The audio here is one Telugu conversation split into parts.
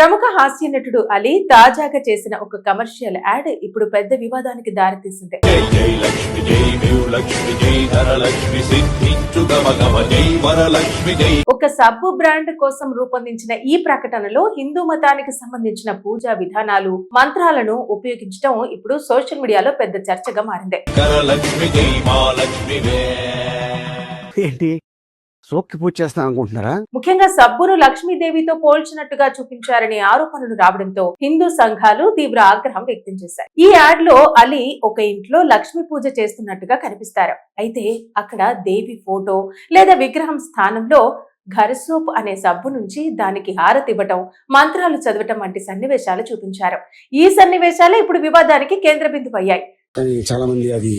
ప్రముఖ హాస్య నటుడు అలీ తాజాగా చేసిన ఒక కమర్షియల్ యాడ్ ఇప్పుడు పెద్ద వివాదానికి దారితీసింది. ఒక సబ్బు బ్రాండ్ కోసం రూపొందించిన ఈ ప్రకటనలో హిందూ మతానికి సంబంధించిన పూజా విధానాలు, మంత్రాలను ఉపయోగించడం ఇప్పుడు సోషల్ మీడియాలో పెద్ద చర్చగా మారింది. ఏంటి సోక్కి పూజ చేస్తాం అనుకుంటున్నారా? ముఖ్యంగా సబ్బును లక్ష్మీదేవితో పోల్చినట్టుగా చూపించారనే ఆరోపణలు రావడంతో హిందూ సంఘాలు తీవ్ర ఆగ్రహం వ్యక్తం చేశాయి. ఈ యాడ్ లో అలీ ఒక ఇంట్లో లక్ష్మీ పూజ చేస్తున్నట్టుగా కనిపిస్తారు. అయితే అక్కడ దేవి ఫోటో లేదా విగ్రహం స్థానంలో ఘరసోప్ అనే సబ్బు నుంచి దానికి హారతి ఇవ్వటం, మంత్రాలు చదవటం వంటి సన్నివేశాలు చూపించారు. ఈ సన్నివేశాలే ఇప్పుడు వివాదానికి కేంద్ర బిందువు అయ్యాయి. కానీ చాలా మంది అది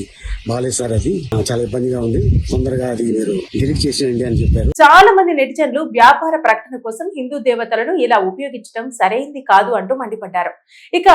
బాగాలేదు సార్, అది చాలా ఇబ్బందిగా ఉంది, తొందరగా అది మీరు డిలీట్ చేసేయండి అని చెప్పారు. చాలా మంది నెటిజన్లు వ్యాపార ప్రకటన కోసం హిందూ దేవతలను ఇలా ఉపయోగించడం సరైంది కాదు అంటూ మండిపడ్డారు. ఇక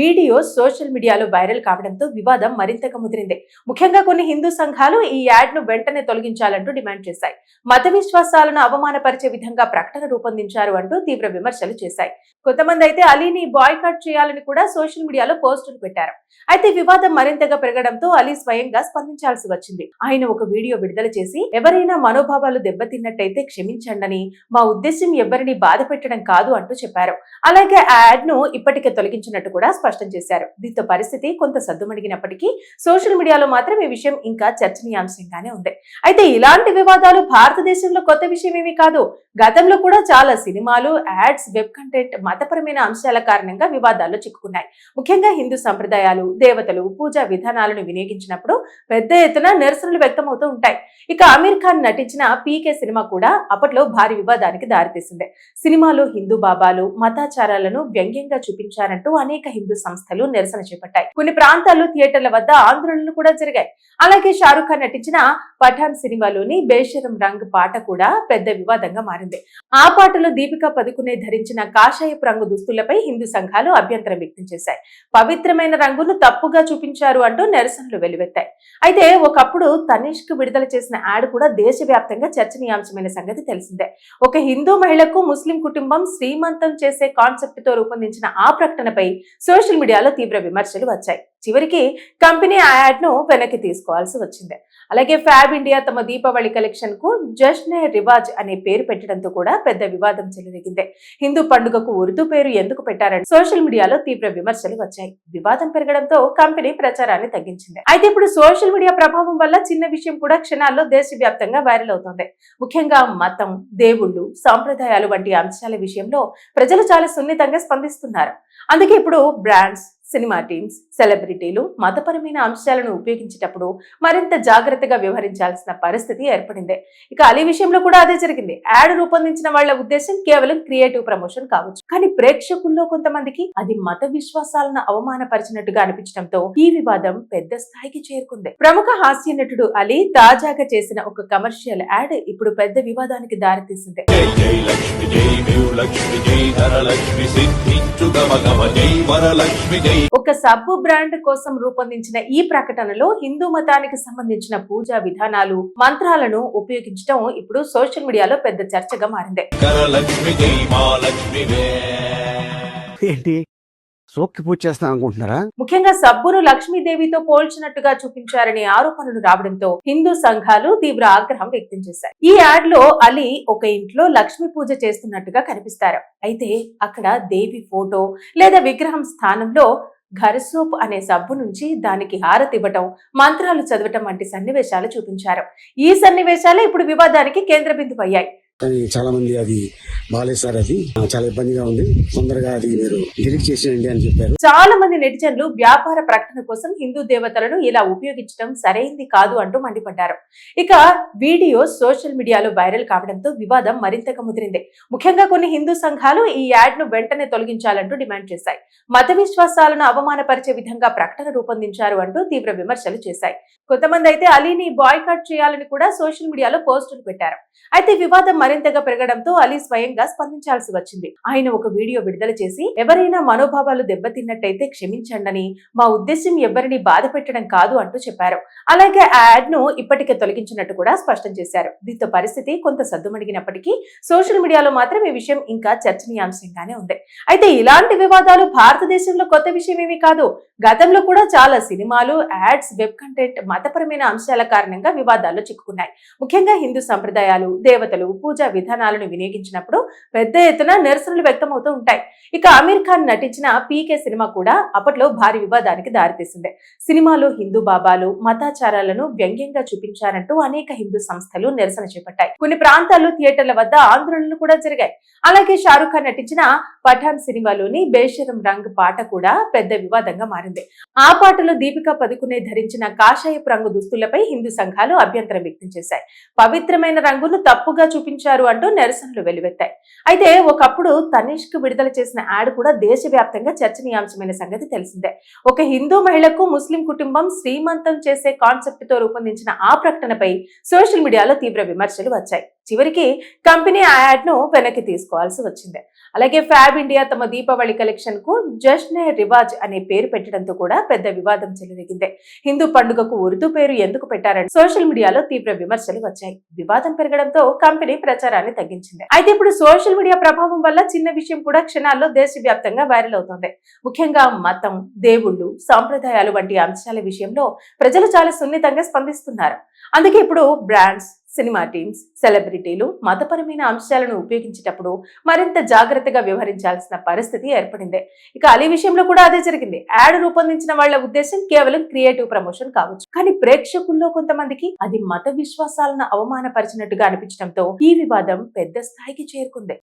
వీడియో సోషల్ మీడియాలో వైరల్ కావడంతో వివాదం మరింతగా ముదిరింది. ముఖ్యంగా కొన్ని హిందూ సంఘాలు ఈ యాడ్ ను వెంటనే తొలగించాలంటూ డిమాండ్ చేశాయి. మత విశ్వాసాలను అవమానపరిచే విధంగా ప్రకటన రూపొందించారు అంటూ తీవ్ర విమర్శలు చేశాయి. కొంతమంది అయితే అలీని బాయ్కాట్ చేయాలని కూడా సోషల్ మీడియాలో పోస్టులు పెట్టారు. అయితే వివాదం మరింతగా పెరగడంతో అలీ స్వయంగా స్పందించాల్సి వచ్చింది. ఆయన ఒక వీడియో విడుదల చేసి, ఎవరైనా మనోభావాలు దెబ్బతిన్నట్టయితే క్షమించండి, మా ఉద్దేశం ఎవరిని బాధ పెట్టడం కాదు అంటూ చెప్పారు. అలాగే ఆ యాడ్ ను ఇప్పటికే తొలగించినట్టు కూడా స్పష్టం చేశారు. దీంతో పరిస్థితి కొంత సద్దుమణిగినప్పటికీ సోషల్ మీడియాలో మాత్రం ఈ విషయం ఇంకా చర్చనీయాంశంగానే ఉంది. అయితే ఇలాంటి వివాదాలు భారతదేశంలో కొత్త విషయం ఏమీ కాదు. గతంలో కూడా చాలా సినిమాలు, యాడ్స్, వెబ్ కంటెంట్ మతపరమైన అంశాల కారణంగా వివాదాల్లో చిక్కుకున్నాయి. ముఖ్యంగా హిందూ సంప్రదాయాలు, దేవతలు, పూజా విధానాలను వినియోగించినప్పుడు పెద్ద ఎత్తున నిరసనలు వ్యక్తమవుతూ ఉంటాయి. ఇక అమీర్ ఖాన్ నటించిన పీకే సినిమా కూడా అప్పట్లో భారీ వివాదానికి దారితీసింది. సినిమాలో హిందూ బాబాలు, మతాచారాలను వ్యంగ్యంగా చూపించారంటూ అనేక హిందూ సంస్థలు నిరసన చేపట్టాయి. కొన్ని ప్రాంతాల్లో థియేటర్ల వద్ద ఆందోళనలు కూడా జరిగాయి. అలాగే షారుఖ్ ఖాన్ నటించిన పఠాన్ సినిమాలోని బేషరం రంగ్ పాట కూడా పెద్ద వివాదంగా మారింది. ఆ పాటలో దీపికా పదుకునే ధరించిన కాషాయపు రంగు దుస్తులపై హిందూ సంఘాలు అభ్యంతరం వ్యక్తం చేశాయి. పవిత్రమైన రంగును తప్పుగా చూపించారు అంటూ నిరసనలు వెల్లువెత్తాయి. అయితే ఒకప్పుడు తనిష్క్ విడుదల చేసిన యాడ్ కూడా దేశవ్యాప్తంగా చర్చనీయాంశమైన సంగతి తెలిసిందే. ఒక హిందూ మహిళకు ముస్లిం కుటుంబం శ్రీమంతం చేసే కాన్సెప్ట్ తో రూపొందించిన ఆ ప్రకటనపై సోషల్ మీడియాలో తీవ్ర విమర్శలు వచ్చాయి. చివరికి కంపెనీ ఆ యాడ్ ను వెనక్కి తీసుకోవాల్సి వచ్చింది. అలాగే ఫ్యాబ్ ఇండియా తమ దీపావళి కలెక్షన్ కు జష్నే రివాజ్ అనే పేరు పెట్టడంతో కూడా పెద్ద వివాదం చెలరేగింది. హిందూ పండుగకు ఉర్దూ పేరు ఎందుకు పెట్టారని సోషల్ మీడియాలో తీవ్ర విమర్శలు వచ్చాయి. వివాదం పెరగడంతో కంపెనీ ప్రచారాన్ని తగ్గించింది. అయితే ఇప్పుడు సోషల్ మీడియా ప్రభావం వల్ల చిన్న విషయం కూడా క్షణాల్లో దేశవ్యాప్తంగా వైరల్ అవుతోంది. ముఖ్యంగా మతం, దేవుళ్ళు, సాంప్రదాయాలు వంటి అంశాల విషయంలో ప్రజలు చాలా సున్నితంగా స్పందిస్తున్నారు. అందుకే ఇప్పుడు బ్రాండ్స్, సినిమా టీమ్స్, సెలబ్రిటీలు మతపరమైన అంశాలను ఉపయోగించేటప్పుడు మరింత జాగ్రత్తగా వ్యవహరించాల్సిన పరిస్థితి ఏర్పడింది. ఇక అలీ విషయంలో కూడా అదే జరిగింది. యాడ్ రూపొందించిన వాళ్ల ఉద్దేశం కేవలం క్రియేటివ్ ప్రమోషన్ కావచ్చు, కానీ ప్రేక్షకుల్లో కొంతమందికి అది మత విశ్వాసాలను అవమానపరిచినట్టుగా అనిపించడంతో ఈ వివాదం పెద్ద స్థాయికి చేరుకుంది. ప్రముఖ హాస్య నటుడు అలీ తాజాగా చేసిన ఒక కమర్షియల్ యాడ్ ఇప్పుడు పెద్ద వివాదానికి దారితీసింది. ఒక సబ్బు బ్రాండ్ కోసం రూపొందించిన ఈ ప్రకటనలో హిందూ మతానికి సంబంధించిన పూజా విధానాలు, మంత్రాలను ఉపయోగించడం ఇప్పుడు సోషల్ మీడియాలో పెద్ద చర్చగా మారింది. ఏంటి సోక్కి పూజ చేస్తాం అనుకుంటున్నారా? ముఖ్యంగా సబ్బును లక్ష్మీదేవితో పోల్చినట్టుగా చూపించారనే ఆరోపణలు రావడంతో హిందూ సంఘాలు తీవ్ర ఆగ్రహం వ్యక్తం చేశాయి. ఈ యాడ్ లో అలీ ఒక ఇంట్లో లక్ష్మీ పూజ చేస్తున్నట్టుగా కనిపిస్తారు. అయితే అక్కడ దేవి ఫోటో లేదా విగ్రహం స్థానంలో ఘరసోప్ అనే సబ్బు నుంచి దానికి హారతి ఇవ్వటం, మంత్రాలు చదవటం వంటి సన్నివేశాలు చూపించారు. ఈ సన్నివేశాలే ఇప్పుడు వివాదానికి కేంద్ర బిందువు అయ్యాయి. కానీ చాలా మంది అది బాగాలేదు సార్, అది చాలా ఇబ్బందిగా ఉంది, తొందరగా అది మీరు డిలీట్ చేసేయండి అని చెప్పారు. చాలా మంది నెటిజన్లు వ్యాపార ప్రకటన కోసం హిందూ దేవతలను ఇలా ఉపయోగించడం సరైంది కాదు అంటూ మండిపడ్డారు. ఇక వీడియో సోషల్ మీడియాలో వైరల్ కావడంతో వివాదం మరింతగా ముదిరింది. ముఖ్యంగా కొన్ని హిందూ సంఘాలు ఈ యాడ్ ను వెంటనే తొలగించాలంటూ డిమాండ్ చేశాయి. మత విశ్వాసాలను అవమానపరిచే విధంగా ప్రకటన రూపొందించారు అంటూ తీవ్ర విమర్శలు చేశాయి. కొంతమంది అయితే అలీని బాయ్కాట్ చేయాలని కూడా సోషల్ మీడియాలో పోస్టులు పెట్టారు. అయితే వివాదం మరింతగా పెరగడంతో అలీ స్వయంగా స్పందించాల్సి వచ్చింది. ఆయన ఒక వీడియో విడుదల చేసి ఎవరైనా మనోభావాలు దెబ్బతిన్నట్టయితే క్షమించండని, మా ఉద్దేశం ఎవరిని బాధ పెట్టడం కాదు అంటూ చెప్పారు. అలాగే ఆ యాడ్ ను ఇప్పటికే తొలగించినట్టు కూడా స్పష్టం చేశారు. దీంతో పరిస్థితి కొంత సద్దుమణిగినప్పటికీ సోషల్ మీడియాలో మాత్రం ఈ విషయం ఇంకా చర్చనీయాంశంగానే ఉంది. అయితే ఇలాంటి వివాదాలు భారతదేశంలో కొత్త విషయం ఏమీ కాదు. గతంలో కూడా చాలా సినిమాలు, యాడ్స్, వెబ్ కంటెంట్ మతపరమైన అంశాల కారణంగా వివాదాల్లో చిక్కుకున్నాయి. ముఖ్యంగా హిందూ సంప్రదాయాలు, దేవతలు, పూజా విధానాలను వినియోగించినప్పుడు పెద్ద ఎత్తున నిరసనలు వ్యక్తమవుతూ ఉంటాయి. ఇక ఆమీర్ ఖాన్ నటించిన పీకే సినిమా కూడా అప్పట్లో భారీ వివాదానికి దారితీసింది. సినిమాలో హిందూ బాబాలు, మతాచారాలను వ్యంగ్యంగా చూపించారంటూ అనేక హిందూ సంస్థలు నిరసన చేపట్టాయి. కొన్ని ప్రాంతాల్లో థియేటర్ల వద్ద ఆందోళనలు కూడా జరిగాయి. అలాగే షారుఖ్ ఖాన్ నటించిన పఠాన్ సినిమాలోని బేషరం రంగ్ పాట కూడా పెద్ద వివాదంగా మారింది. ఆ పాటలో దీపికా పదుకునే ధరించిన కాషాయపు రంగు దుస్తులపై హిందూ సంఘాలు అభ్యంతరం వ్యక్తం చేశాయి. పవిత్రమైన రంగును తప్పుగా చూపించారు అంటూ నిరసనలు వెల్లువెత్తాయి. అయితే ఒకప్పుడు తనిష్క్ విడుదల చేసిన యాడ్ కూడా దేశవ్యాప్తంగా చర్చనీయాంశమైన సంగతి తెలిసిందే. ఒక హిందూ మహిళకు ముస్లిం కుటుంబం శ్రీమంతం చేసే కాన్సెప్ట్ తో రూపొందించిన ఆ ప్రకటనపై సోషల్ మీడియాలో తీవ్ర విమర్శలు వచ్చాయి. చివరికి కంపెనీ ఆ యాడ్ ను వెనక్కి తీసుకోవాల్సి వచ్చింది. అలాగే ఫ్యాబ్ ఇండియా తమ దీపావళి కలెక్షన్ కు జష్నే రివాజ్ అనే పేరు పెట్టడంతో కూడా పెద్ద వివాదం చెలరేగింది. హిందూ పండుగకు ఉర్దూ పేరు ఎందుకు పెట్టారని సోషల్ మీడియాలో తీవ్ర విమర్శలు వచ్చాయి. వివాదం పెరగడంతో కంపెనీ ప్రచారాన్ని తగ్గించింది. అయితే ఇప్పుడు సోషల్ మీడియా ప్రభావం వల్ల చిన్న విషయం కూడా క్షణాల్లో దేశవ్యాప్తంగా వైరల్ అవుతోంది. ముఖ్యంగా మతం, దేవుళ్ళు, సాంప్రదాయాలు వంటి అంశాల విషయంలో ప్రజలు చాలా సున్నితంగా స్పందిస్తున్నారు. అందుకే ఇప్పుడు బ్రాండ్స్, సినిమా టీమ్స్, సెలబ్రిటీలు మతపరమైన అంశాలను ఉపయోగించేటప్పుడు మరింత జాగ్రత్తగా వ్యవహరించాల్సిన పరిస్థితి ఏర్పడింది. ఇక అలీ విషయంలో కూడా అదే జరిగింది. యాడ్ రూపొందించిన వాళ్ళ ఉద్దేశం కేవలం క్రియేటివ్ ప్రమోషన్ కావచ్చు, కానీ ప్రేక్షకుల్లో కొంతమందికి అది మత విశ్వాసాలను అవమానపరిచినట్టుగా అనిపించడంతో ఈ వివాదం పెద్ద స్థాయికి చేరుకుంది.